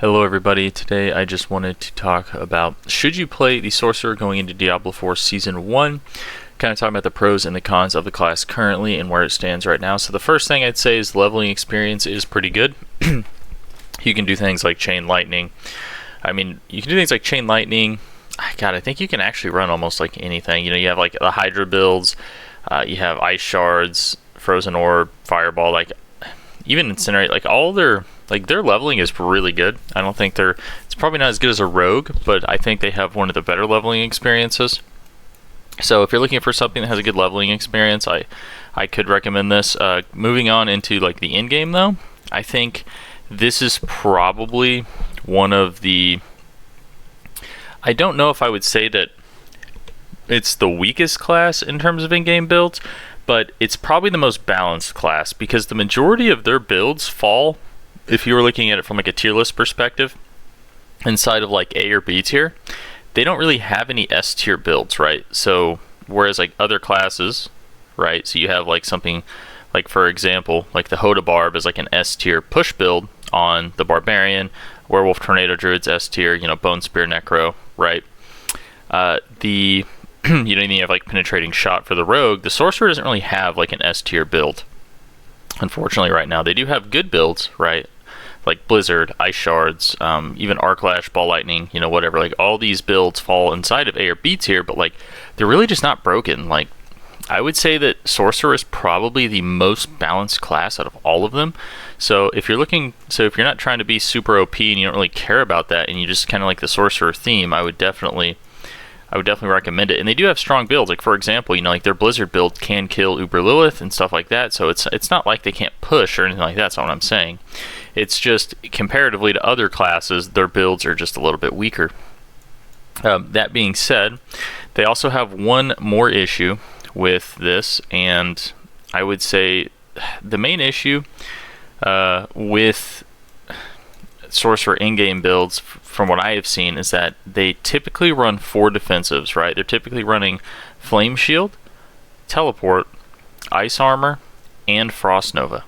Hello everybody, today I just wanted to talk about should you play the Sorcerer going into Diablo 4 Season 1, kind of talking about the pros and the cons of the class currently and where it stands right now. So the first thing I'd say is leveling experience is pretty good. You can do things like Chain Lightning. I think you can actually run almost like anything. You know, you have like the Hydra builds, you have Ice Shards, Frozen Orb, Fireball, like even Incinerate, like all their leveling is really good. I don't think it's probably not as good as a rogue, but I think they have one of the better leveling experiences. So if you're looking for something that has a good leveling experience, I could recommend this. Moving on into like the end game though, I think this is probably one of the, I don't know if I would say that it's the weakest class in terms of in-game builds, but it's probably the most balanced class because the majority of their builds fall, if you were looking at it from like a tier list perspective, inside of like A or B tier. They don't really have any S tier builds, right? So whereas like other classes, right? So you have like something like, for example, like the Hoda Barb is like an S tier push build on the Barbarian, Werewolf Tornado Druid's S tier, you know, Bone Spear Necro, right? You know, you have like Penetrating Shot for the Rogue. The Sorcerer doesn't really have like an S tier build, unfortunately, right now. They do have good builds, right? Like Blizzard, Ice Shards, even Arclash, Ball Lightning, you know, whatever. Like all these builds fall inside of A or B tier, but like they're really just not broken. Like I would say that Sorcerer is probably the most balanced class out of all of them. So if you're not trying to be super OP and you don't really care about that, and you just kind of like the Sorcerer theme, I would definitely recommend it. And they do have strong builds. Like for example, you know, like their Blizzard build can kill Uber Lilith and stuff like that. So it's not like they can't push or anything like that. That's not what I'm saying. It's just comparatively to other classes, their builds are just a little bit weaker. That being said, they also have one more issue with this, and I would say the main issue with Sorcerer in-game builds, from what I have seen, is that they typically run 4 defensives, right? They're typically running Flame Shield, Teleport, Ice Armor, and Frost Nova,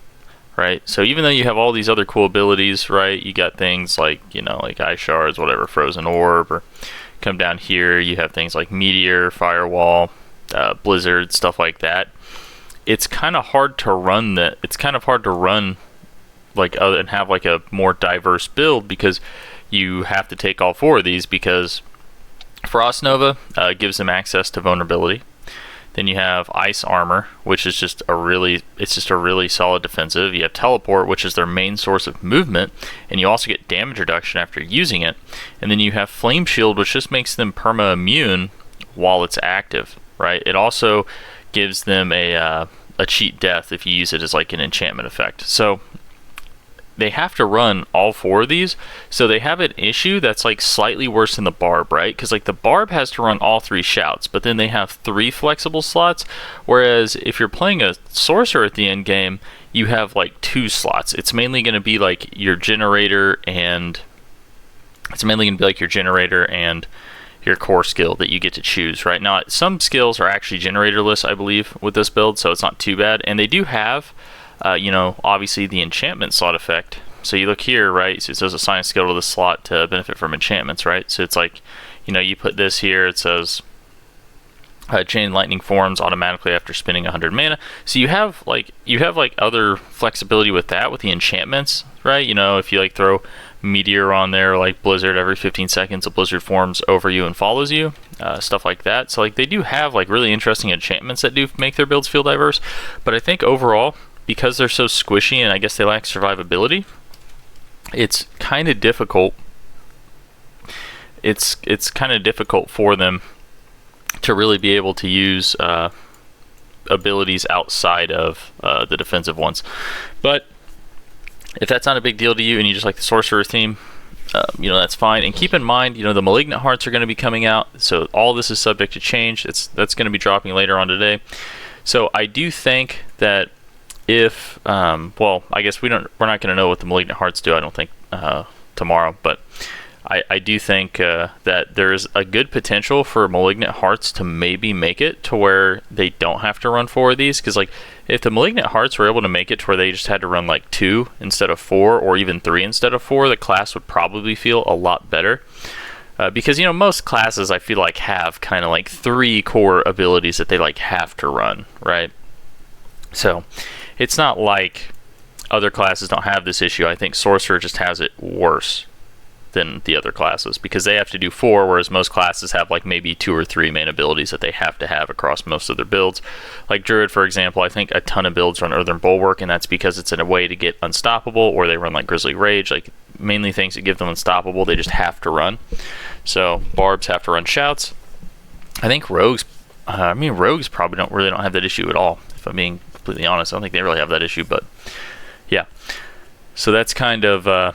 right? So even though you have all these other cool abilities, right? You got things like, you know, like Ice Shards, whatever, Frozen Orb, or come down here, you have things like Meteor, Firewall, Blizzard, stuff like that. It's kind of hard to run like other and have like a more diverse build, because you have to take all 4 of these, because Frost Nova gives them access to vulnerability. Then you have Ice Armor, which is just a really solid defensive. You have Teleport, which is their main source of movement, and you also get damage reduction after using it. And then you have Flame Shield, which just makes them perma immune while it's active, right? It also gives them a cheat death if you use it as like an enchantment effect. So they have to run all 4 of these. So they have an issue that's like slightly worse than the Barb, right? Because like the Barb has to run all 3 shouts, but then they have 3 flexible slots. Whereas if you're playing a Sorcerer at the end game, you have like 2 slots. It's mainly going to be like your generator and your core skill that you get to choose. Right now, some skills are actually generatorless, I believe, with this build, so it's not too bad. And they do have you know, obviously the enchantment slot effect. So you look here, right? So it says assign a skill to the slot to benefit from enchantments, right? So it's like, you know, you put this here, it says Chain Lightning forms automatically after spending 100 mana. So you have like other flexibility with that, with the enchantments, right? You know, if you like throw Meteor on there, like Blizzard, every 15 seconds a Blizzard forms over you and follows you, stuff like that. So like they do have like really interesting enchantments that do make their builds feel diverse. But I think overall, because they're so squishy and I guess they lack survivability, it's kind of difficult. It's kind of difficult for them to really be able to use abilities outside of the defensive ones. But if that's not a big deal to you and you just like the Sorcerer theme, you know, that's fine. And keep in mind, you know, the Malignant Hearts are going to be coming out, so all this is subject to change. That's going to be dropping later on today. So I do think that if well, I guess we're not going to know what the Malignant Hearts do, I don't think, tomorrow, but I do think that there's a good potential for Malignant Hearts to maybe make it to where they don't have to run 4 of these, because like if the Malignant Hearts were able to make it to where they just had to run like 2 instead of 4, or even 3 instead of 4, the class would probably feel a lot better. Because, you know, most classes I feel like have kind of like 3 core abilities that they like have to run, right? So it's not like other classes don't have this issue. I think Sorcerer just has it worse than the other classes, because they have to do 4, whereas most classes have like maybe 2 or 3 main abilities that they have to have across most of their builds. Like Druid, for example, I think a ton of builds run Earthen Bulwark, and that's because it's in a way to get Unstoppable, or they run like Grizzly Rage, like mainly things that give them Unstoppable, they just have to run. So Barbs have to run Shouts. I think Rogues, Rogues probably don't have that issue at all, if I'm being completely honest. I don't think they really have that issue, but yeah. So that's kind of that.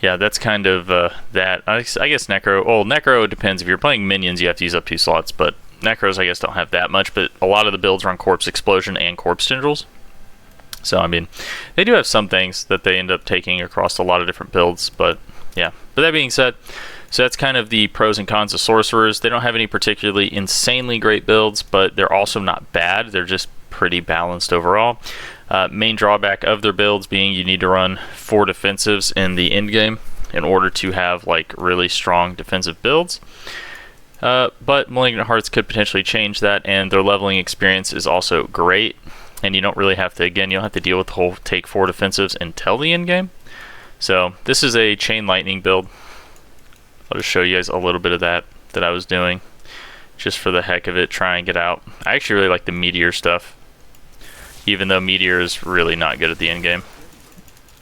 I guess Necro. Well, Necro depends. If you're playing minions, you have to use up 2 slots, but Necros, I guess, don't have that much. But a lot of the builds run Corpse Explosion and Corpse Tendrils. So I mean, they do have some things that they end up taking across a lot of different builds. But yeah. But that being said, so that's kind of the pros and cons of Sorcerers. They don't have any particularly insanely great builds, but they're also not bad. They're just pretty balanced overall. Main drawback of their builds being you need to run 4 defensives in the end game in order to have like really strong defensive builds. But Malignant Hearts could potentially change that, and their leveling experience is also great. And you don't really have to, again, you don't have to deal with the whole take 4 defensives until the end game. So this is a Chain Lightning build. I'll just show you guys a little bit of that I was doing, just for the heck of it, trying it out. I actually really like the Meteor stuff, even though Meteor is really not good at the end game,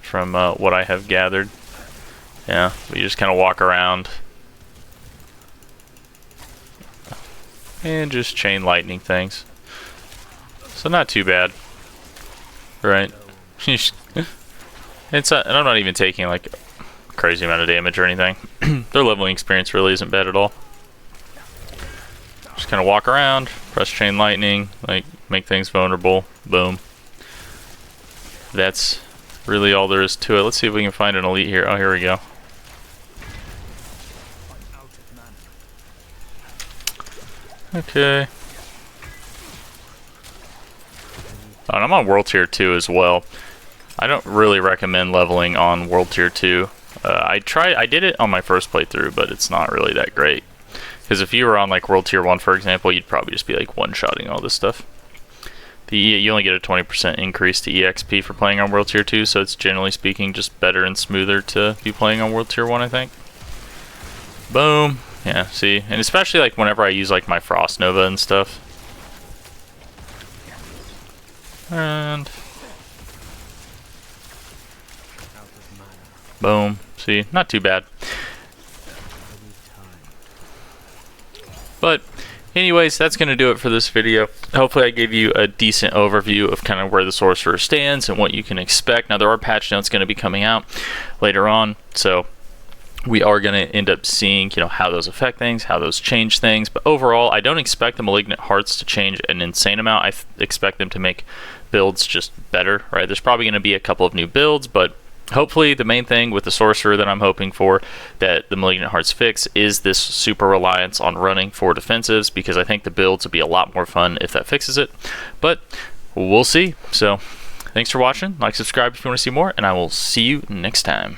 from what I have gathered. Yeah, we just kind of walk around and just chain lightning things. So not too bad, right? And I'm not even taking like a crazy amount of damage or anything. Their leveling experience really isn't bad at all. Just kind of walk around, press chain lightning, like make things vulnerable, boom. That's really all there is to it. Let's see if we can find an elite here. Oh, here we go. Okay. Oh, and I'm on World Tier 2 as well. I don't really recommend leveling on World Tier 2. I did it on my first playthrough, but it's not really that great. Because if you were on like World Tier 1, for example, you'd probably just be like one-shotting all this stuff. You only get a 20% increase to EXP for playing on World Tier 2, so it's generally speaking just better and smoother to be playing on World Tier 1, I think. Boom. Yeah, see? And especially like whenever I use like my Frost Nova and stuff. And boom. See? Not too bad. But anyways, that's going to do it for this video. Hopefully I gave you a decent overview of kind of where the Sorcerer stands and what you can expect. Now there are patch notes going to be coming out later on, so we are going to end up seeing, you know, how those affect things, how those change things. But overall, I don't expect the Malignant Hearts to change an insane amount. I expect them to make builds just better, right? There's probably going to be a couple of new builds, but hopefully the main thing with the Sorcerer that I'm hoping for that the Malignant Hearts fix is this super reliance on running 4 defensives, because I think the builds would be a lot more fun if that fixes it. But we'll see. So thanks for watching. Like, subscribe if you want to see more, and I will see you next time.